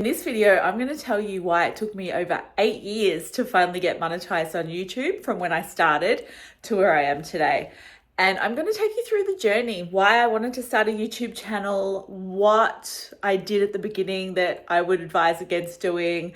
In this video, I'm going to tell you why it took me over 8 years to finally get monetized on YouTube from when I started to where I am today. And I'm going to take you through the journey, why I wanted to start a YouTube channel, what I did at the beginning that I would advise against doing,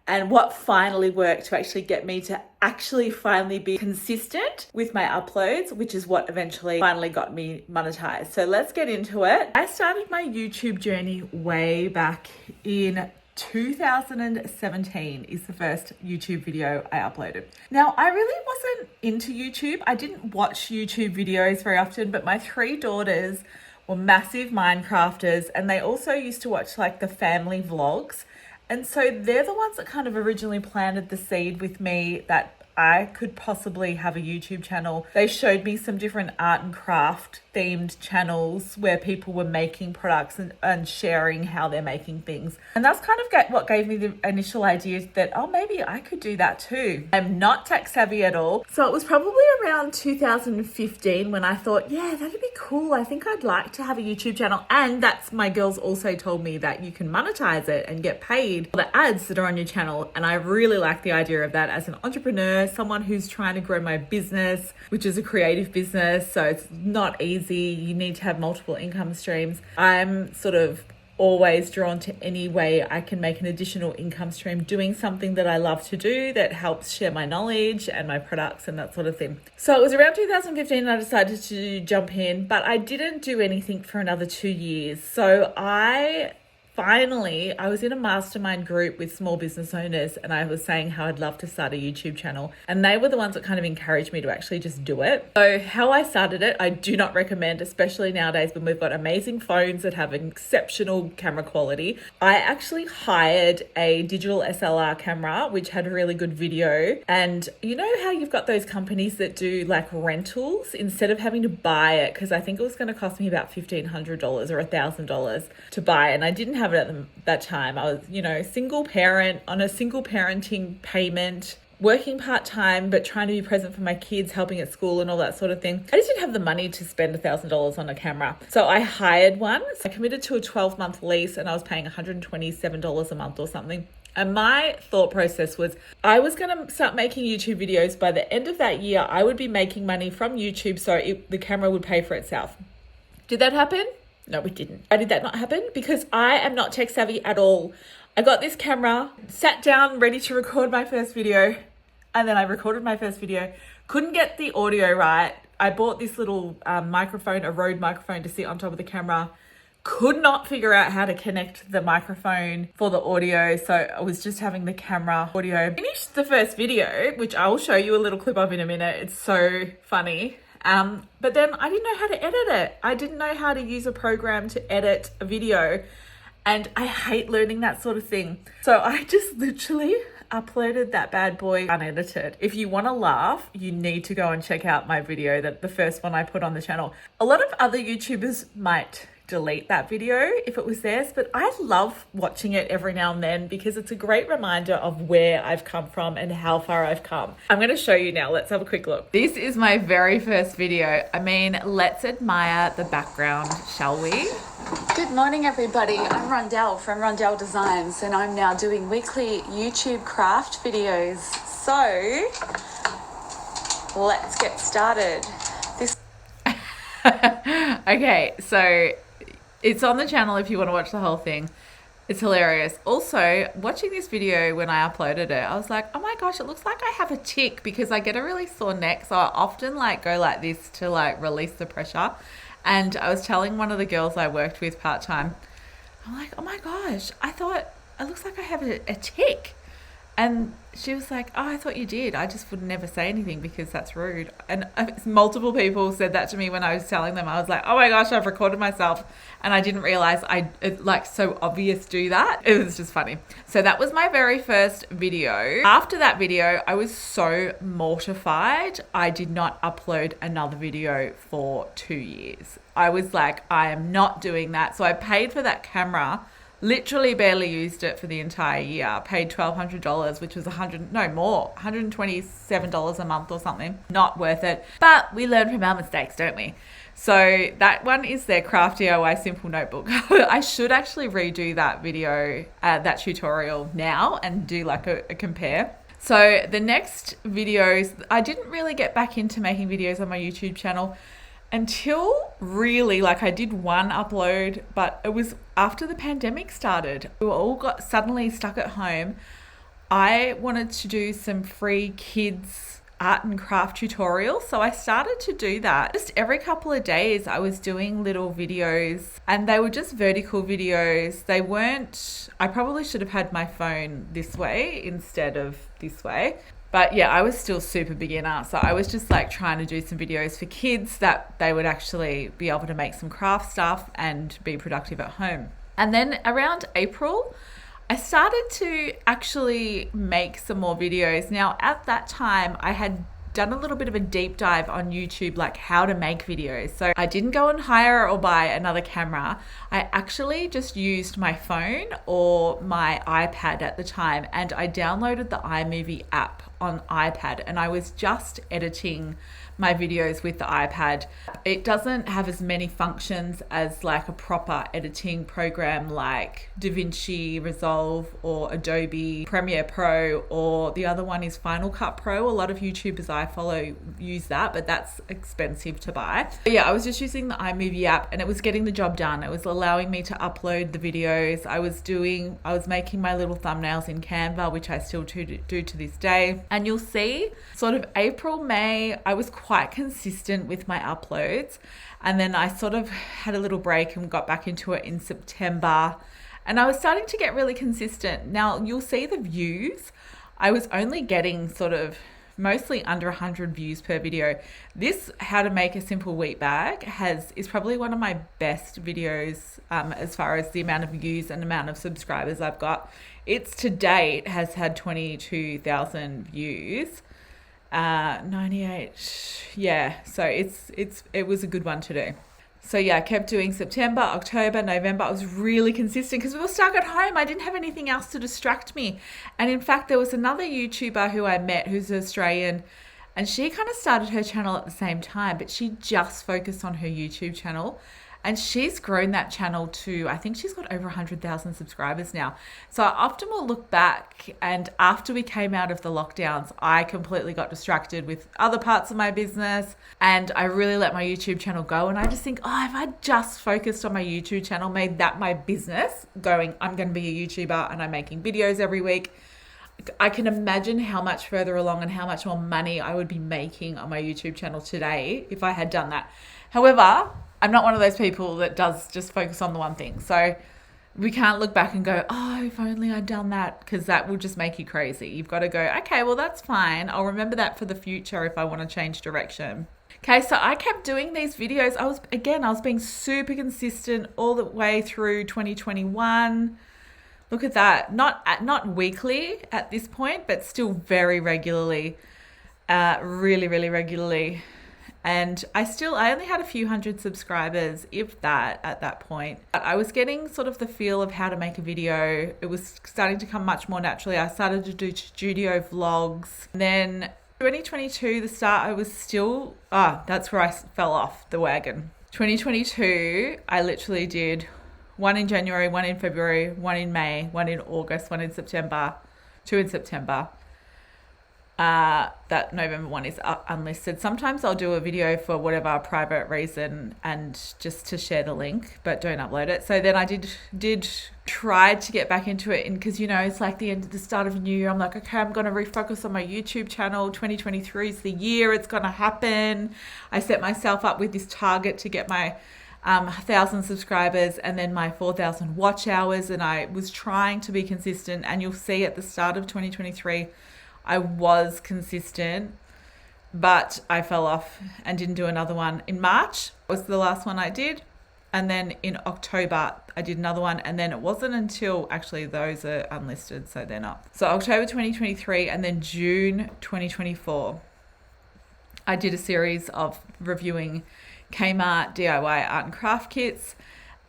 and what finally worked to actually get me to actually finally be consistent with my uploads, which is what eventually finally got me monetized. So let's get into it. I started my YouTube journey way back in 2017 is the first YouTube video I uploaded. Now, I really wasn't into YouTube. I didn't watch YouTube videos very often, but my 3 daughters were massive Minecrafters, and they also used to watch like the family vlogs. And so they're the ones that kind of originally planted the seed with me that I could possibly have a YouTube channel. They showed me some different art and craft themed channels where people were making products and sharing how they're making things. And that's kind of what gave me the initial idea that, oh, maybe I could do that too. I'm not tech savvy at all. So it was probably around 2015 when I thought, yeah, that'd be cool. I think I'd like to have a YouTube channel. And that's my girls also told me that you can monetize it and get paid for the ads that are on your channel. And I really like the idea of that as an entrepreneur, someone who's trying to grow my business, which is a creative business. So it's not easy. You need to have multiple income streams. I'm sort of always drawn to any way I can make an additional income stream doing something that I love to do that helps share my knowledge and my products and that sort of thing. So it was around 2015 I decided to jump in, but I didn't do anything for another 2 years. So I was in a mastermind group with small business owners, and I was saying how I'd love to start a YouTube channel, and they were the ones that kind of encouraged me to actually just do it. So how I started it, I do not recommend, especially nowadays when we've got amazing phones that have exceptional camera quality. I actually hired a digital SLR camera, which had really good video. And you know how you've got those companies that do like rentals instead of having to buy it, because I think it was going to cost me about $1,500 or $1,000 to buy, and I didn't have it at that time. I was, single parent on a single parenting payment, working part-time, but trying to be present for my kids, helping at school and all that sort of thing. I just didn't have the money to spend $1,000 on a camera. So I hired one. So I committed to a 12-month lease, and I was paying $127 a month or something. And my thought process was I was going to start making YouTube videos. By the end of that year, I would be making money from YouTube, so the camera would pay for itself. Did that happen? No, it didn't. Why did that not happen? Because I am not tech savvy at all. I got this camera, sat down, ready to record my first video. And then I recorded my first video. Couldn't get the audio right. I bought this little microphone, a Rode microphone to sit on top of the camera. Could not figure out how to connect the microphone for the audio. So I was just having the camera audio. Finished the first video, which I will show you a little clip of in a minute. It's so funny. But then I didn't know how to edit it. I didn't know how to use a program to edit a video, and I hate learning that sort of thing. So I just literally uploaded that bad boy unedited. If you want to laugh, you need to go and check out my video, that the first one I put on the channel. A lot of other YouTubers might delete that video if it was theirs, but I love watching it every now and then because it's a great reminder of where I've come from and how far I've come. I'm going to show you now. Let's have a quick look. This is my very first video. I mean, let's admire the background, shall we? Good morning, everybody. I'm Rondell from Rondell Designs, and I'm now doing weekly YouTube craft videos. So let's get started. Okay, so it's on the channel if you want to watch the whole thing. It's hilarious. Also, watching this video when I uploaded it, I was like, oh my gosh, it looks like I have a tick because I get a really sore neck. So I often go like this to release the pressure. And I was telling one of the girls I worked with part-time, I'm like, oh my gosh, I thought it looks like I have a tick. And she was like, oh, I thought you did. I just would never say anything because that's rude. And multiple people said that to me when I was telling them. I was like, oh my gosh, I've recorded myself. And I didn't realize so obvious do that. It was just funny. So that was my very first video. After that video, I was so mortified. I did not upload another video for 2 years. I was like, I am not doing that. So I paid for that camera. Literally barely used it for the entire year. Paid $1,200, which was $127 a month or something. Not worth it. But we learn from our mistakes, don't we? So that one is their craft DIY simple notebook. I should actually redo that video, that tutorial now, and do like a compare. So the next videos, I didn't really get back into making videos on my YouTube channel until really, like, I did one upload, but it was after the pandemic started. We were all got suddenly stuck at home. I wanted to do some free kids art and craft tutorials, so I started to do that. Just every couple of days I was doing little videos, and they were just vertical videos. They weren't, I probably should have had my phone this way instead of this way. But yeah, I was still super beginner. So I was just like trying to do some videos for kids that they would actually be able to make some craft stuff and be productive at home. And then around April, I started to actually make some more videos. Now at that time, I had done a little bit of a deep dive on YouTube, like how to make videos. So I didn't go and hire or buy another camera. I actually just used my phone or my iPad at the time, and I downloaded the iMovie app on iPad, and I was just editing my videos with the iPad. It doesn't have as many functions as like a proper editing program like DaVinci Resolve or Adobe Premiere Pro, or the other one is Final Cut Pro. A lot of YouTubers I follow use that, but that's expensive to buy. But yeah, I was just using the iMovie app, and it was getting the job done. It was allowing me to upload the videos. I was making my little thumbnails in Canva, which I still do to this day. And you'll see sort of April, May, I was quite consistent with my uploads. And then I sort of had a little break and got back into it in September. And I was starting to get really consistent. Now you'll see the views. I was only getting sort of mostly under 100 views per video. This how to make a simple wheat bag is probably one of my best videos as far as the amount of views and amount of subscribers I've got. It's to date has had 22,000 views. 98, yeah, so it was a good one to do. So yeah, I kept doing September, October, November. I was really consistent because we were stuck at home. I didn't have anything else to distract me. And in fact, there was another YouTuber who I met who's Australian, and she kind of started her channel at the same time, but she just focused on her YouTube channel. And she's grown that channel to, I think she's got over 100,000 subscribers now. So I often will look back, and after we came out of the lockdowns, I completely got distracted with other parts of my business, and I really let my YouTube channel go. And I just think, if I just focused on my YouTube channel, made that my business, going, I'm going to be a YouTuber and I'm making videos every week, I can imagine how much further along and how much more money I would be making on my YouTube channel today if I had done that. However, I'm not one of those people that does just focus on the one thing. So we can't look back and go, if only I'd done that, because that will just make you crazy. You've got to go, okay, well, that's fine. I'll remember that for the future if I want to change direction. Okay, so I kept doing these videos. I was being super consistent all the way through 2021. Look at that. Not weekly at this point, but still very regularly, really, really regularly. And I only had a few hundred subscribers, if that, at that point. But I was getting sort of the feel of how to make a video. It was starting to come much more naturally. I started to do studio vlogs. And then 2022, the start, I was still, that's where I fell off the wagon. 2022, I literally did one in January, one in February, one in May, one in August, one in September, two in September. That November one is unlisted. Sometimes I'll do a video for whatever private reason and just to share the link, but don't upload it. So then I did try to get back into it, and because it's like the start of a new year, I'm like, okay, I'm going to refocus on my YouTube channel. 2023 is the year it's going to happen. I set myself up with this target to get my 1,000 subscribers and then my 4,000 watch hours, and I was trying to be consistent. And you'll see at the start of 2023 I was consistent, but I fell off and didn't do another one. In March was the last one I did, and then in October I did another one, and then it wasn't until, actually those are unlisted, so they're not. So October 2023 and then June 2024 I did a series of reviewing Kmart DIY art and craft kits.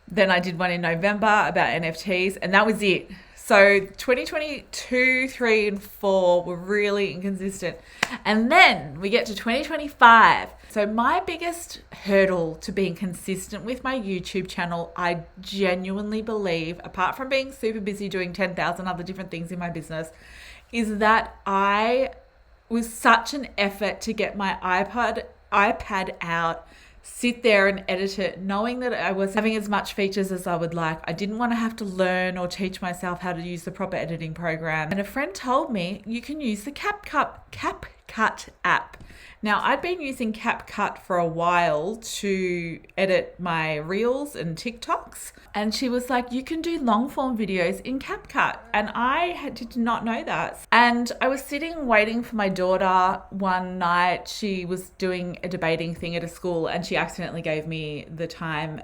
Then I did one in November about NFTs, and that was it. So 2022, 3 and 4 were really inconsistent. And then we get to 2025. So my biggest hurdle to being consistent with my YouTube channel, I genuinely believe, apart from being super busy doing 10,000 other different things in my business, is that I was such an effort to get my iPad out, sit there and edit it, knowing that I was having as much features as I would like. I didn't want to have to learn or teach myself how to use the proper editing program. And a friend told me you can use the CapCut app. Now, I'd been using CapCut for a while to edit my Reels and TikToks. And she was like, you can do long form videos in CapCut. And I did not know that. And I was sitting waiting for my daughter one night. She was doing a debating thing at a school and she accidentally gave me the time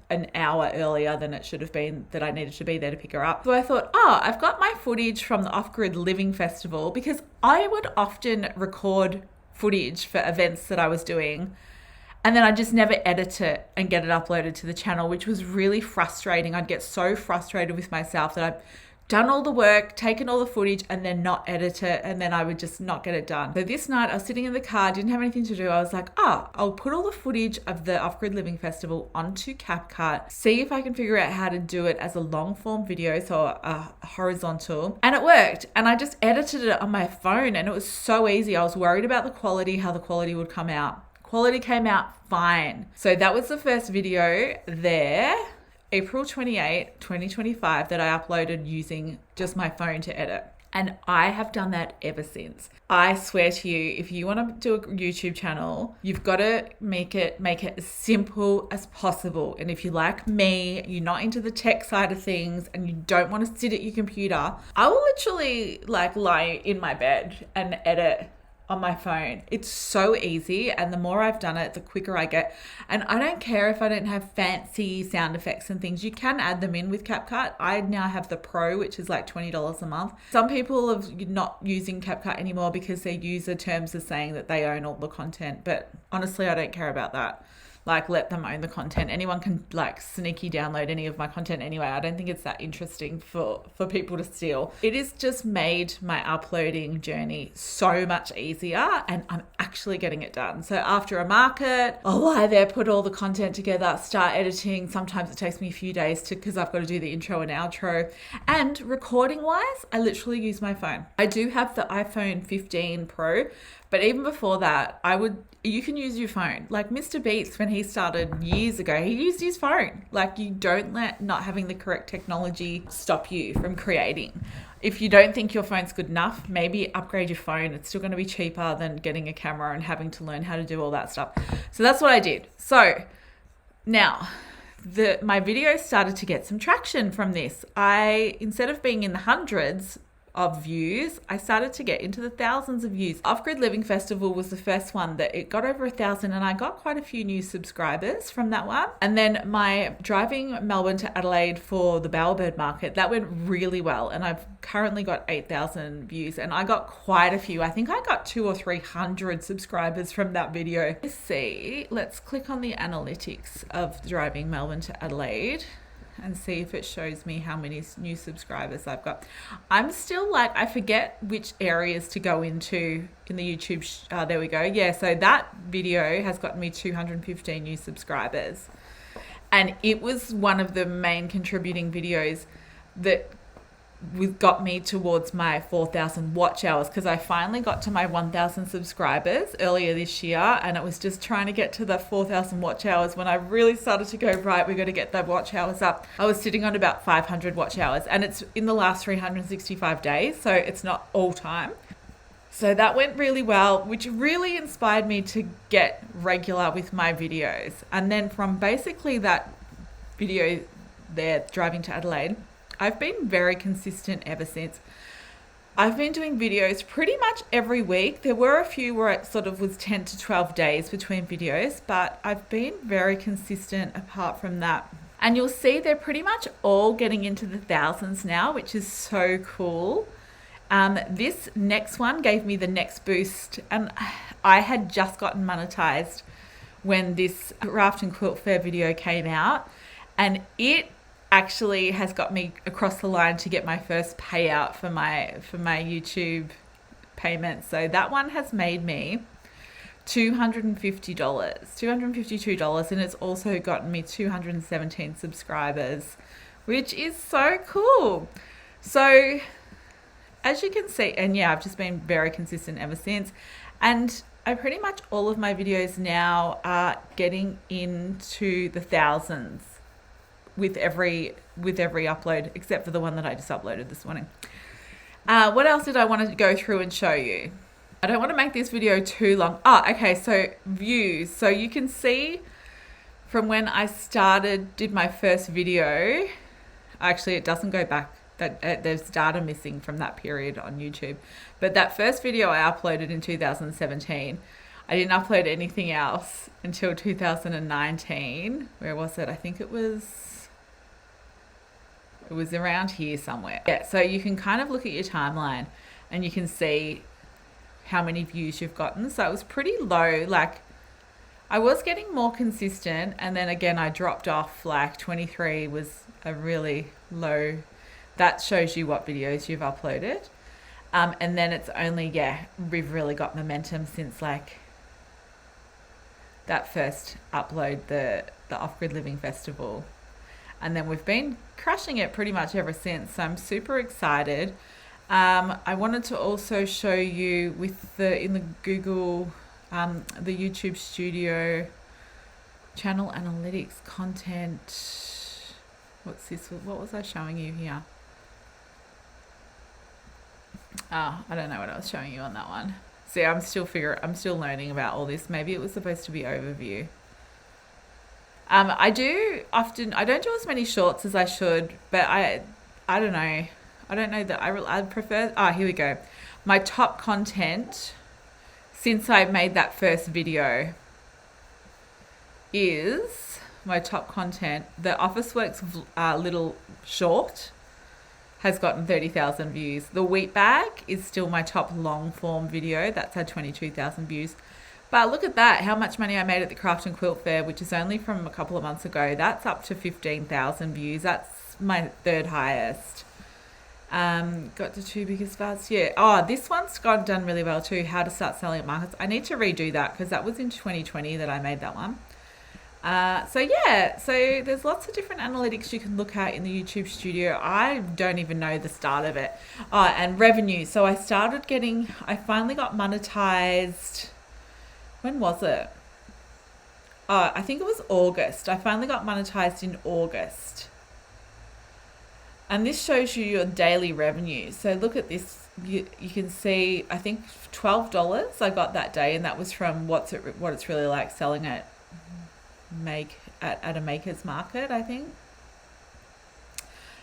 an hour earlier than it should have been that I needed to be there to pick her up. So I thought, I've got my footage from the Off-Grid Living Festival, because I would often record footage for events that I was doing and then I just never edit it and get it uploaded to the channel, which was really frustrating. I'd get so frustrated with myself that I've done all the work, taken all the footage, and then not edit it, and then I would just not get it done. So this night I was sitting in the car, didn't have anything to do. I was like, I'll put all the footage of the Off-Grid Living Festival onto CapCut, see if I can figure out how to do it as a long form video, so a horizontal. And it worked. And I just edited it on my phone and it was so easy. I was worried about the quality, how the quality would come out. Quality came out fine. So that was the first video there. April 28, 2025, that I uploaded using just my phone to edit. And I have done that ever since. I swear to you, if you want to do a YouTube channel, you've got to make it as simple as possible. And if you're like me, you're not into the tech side of things and you don't want to sit at your computer, I will literally lie in my bed and edit on my phone. It's so easy, and the more I've done it, the quicker I get. And I don't care if I don't have fancy sound effects and things. You can add them in with CapCut. I now have the Pro, which is like $20 a month. Some people are not using CapCut anymore because their user terms are saying that they own all the content, but honestly, I don't care about that. Let them own the content. Anyone can sneaky download any of my content anyway. I don't think it's that interesting for people to steal. It has just made my uploading journey so much easier, and I'm actually getting it done. So after a market, I'll lie there, put all the content together, start editing. Sometimes it takes me a few days because I've got to do the intro and outro. And recording wise, I literally use my phone. I do have the iPhone 15 Pro, but even before that, you can use your phone. Like Mr. Beats, when he started years ago, he used his phone. You don't let not having the correct technology stop you from creating. If you don't think your phone's good enough, maybe upgrade your phone. It's still going to be cheaper than getting a camera and having to learn how to do all that stuff. So that's what I did. So now my videos started to get some traction from this. Instead of being in the hundreds of views, I started to get into the thousands of views. Off-Grid Living Festival was the first one that it got over 1,000, and I got quite a few new subscribers from that one. And then my driving Melbourne to Adelaide for the Bowerbird Market, that went really well, and I've currently got 8,000 views, and I got quite a few. I think I got 200 or 300 subscribers from that video. Let's click on the analytics of driving Melbourne to Adelaide and see if it shows me how many new subscribers I've got. I'm still I forget which areas to go into in the YouTube. There we go. Yeah, so that video has gotten me 215 new subscribers. And it was one of the main contributing videos that got me towards my 4,000 watch hours, because I finally got to my 1,000 subscribers earlier this year, and it was just trying to get to the 4,000 watch hours when I really started to go, right, we got to get the watch hours up. I was sitting on about 500 watch hours, and it's in the last 365 days, so it's not all time. So that went really well, which really inspired me to get regular with my videos. And then from basically that video there, driving to Adelaide, I've been very consistent ever since. I've been doing videos pretty much every week. There were a few where it sort of was 10 to 12 days between videos, but I've been very consistent apart from that. And you'll see they're pretty much all getting into the thousands now, which is so cool. This next one gave me the next boost, and I had just gotten monetized when this craft and quilt fair video came out, and it actually has got me across the line to get my first payout for my YouTube payment. So that one has made me $250, $252, and it's also gotten me 217 subscribers, which is so cool. So as you can see, and yeah, I've just been very consistent ever since, and I pretty much all of my videos now are getting into the thousands with every upload, except for the one that I just uploaded this morning. What else did I want to go through and show you? I don't want to make this video too long. Okay, so views. So you can see from when I did my first video, actually it doesn't go back, that there's data missing from that period on YouTube. But that first video I uploaded in 2017, I didn't upload anything else until 2019. Where was it? I think it was around here somewhere. Yeah, so you can kind of look at your timeline and you can see how many views you've gotten. So it was pretty low. Like, I was getting more consistent, and then again I dropped off. Like 23 was a really low. That shows you what videos you've uploaded. And then it's only, we've really got momentum since like that first upload, the Off-Grid Living Festival. And then we've been crushing it pretty much ever since. So I'm super excited. I wanted to also show you in the Google, the YouTube Studio channel analytics content. What's this? What was I showing you here? I don't know what I was showing you on that one. See, I'm still learning about all this. Maybe it was supposed to be overview. I don't do as many shorts as I should, but I don't know. I don't know that I prefer. Here we go. My top content since I made that first video is my top content. The Officeworks little short has gotten 30,000 views. The wheat bag is still my top long form video. That's had 22,000 views. But look at that, how much money I made at the Craft and Quilt Fair, which is only from a couple of months ago. That's up to 15,000 views. That's my third highest. Got the two biggest parts. Yeah. This one's done really well too. How to start selling at markets. I need to redo that because that was in 2020 that I made that one. So there's lots of different analytics you can look at in the YouTube Studio. I don't even know the start of it. And revenue. So I finally got monetized. When was it? I think it was August. I finally got monetized in August. And this shows you your daily revenue. So look at this. You can see, I think $12 I got that day, and that was from what it's really like selling at a maker's market, I think.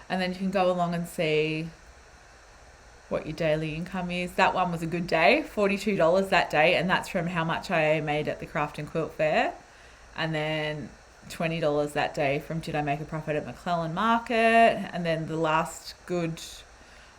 And then you can go along and see what your daily income is. That one was a good day, $42 that day, and that's from how much I made at the Craft and Quilt Fair. And then $20 that day from did I make a profit at McClellan Market. And then the last good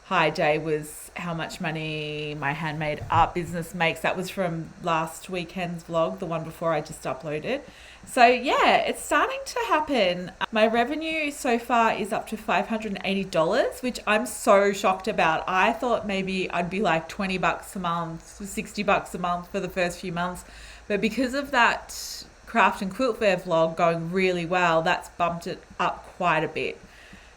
high day was how much money my handmade art business makes. That was from last weekend's vlog, the one before I just uploaded. So yeah, it's starting to happen. My revenue so far is up to $580, which I'm so shocked about. I thought maybe I'd be like $20 a month, $60 a month for the first few months. But because of that Craft and Quilt Fair vlog going really well, that's bumped it up quite a bit.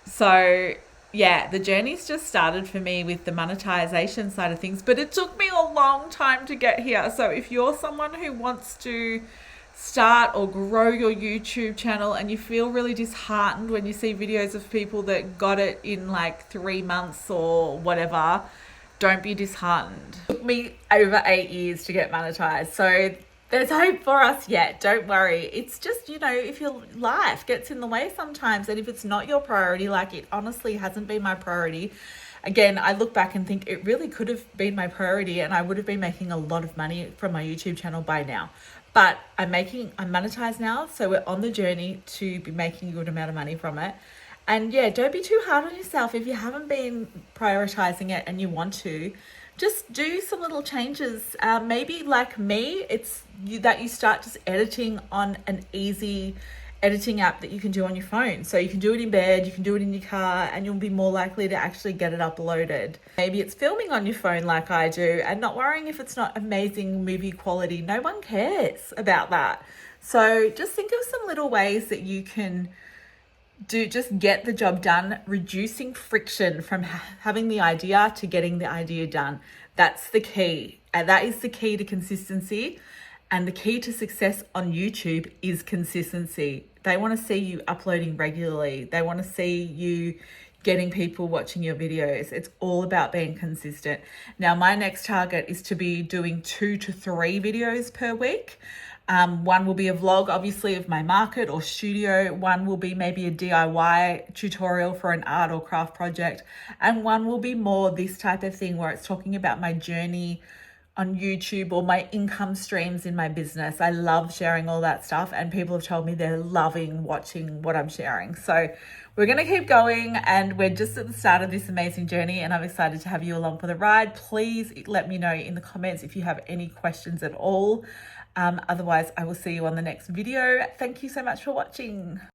So yeah, the journey's just started for me with the monetization side of things, but it took me a long time to get here. So if you're someone who wants to start or grow your YouTube channel and you feel really disheartened when you see videos of people that got it in like 3 months or whatever, don't be disheartened. It took me over 8 years to get monetized. So there's hope for us yet. Don't worry. It's just, if your life gets in the way sometimes, and if it's not your priority, like it honestly hasn't been my priority. Again, I look back and think it really could have been my priority and I would have been making a lot of money from my YouTube channel by now. But I'm monetized now, so we're on the journey to be making a good amount of money from it. And yeah, don't be too hard on yourself if you haven't been prioritizing it and you want to. Just do some little changes. Maybe like me, it's that you start just editing on an easy editing app that you can do on your phone. So you can do it in bed, you can do it in your car, and you'll be more likely to actually get it uploaded. Maybe it's filming on your phone like I do and not worrying if it's not amazing movie quality. No one cares about that. So just think of some little ways that you can just get the job done, reducing friction from having the idea to getting the idea done. That's the key. And that is the key to consistency. And the key to success on YouTube is consistency. They want to see you uploading regularly. They want to see you getting people watching your videos. It's all about being consistent. Now, my next target is to be doing 2 to 3 videos per week. One will be a vlog, obviously, of my market or studio. One will be maybe a DIY tutorial for an art or craft project. And one will be more this type of thing where it's talking about my journey on YouTube or my income streams in my business. I love sharing all that stuff, and people have told me they're loving watching what I'm sharing. So we're going to keep going, and we're just at the start of this amazing journey, and I'm excited to have you along for the ride. Please let me know in the comments if you have any questions at all. Otherwise, I will see you on the next video. Thank you so much for watching.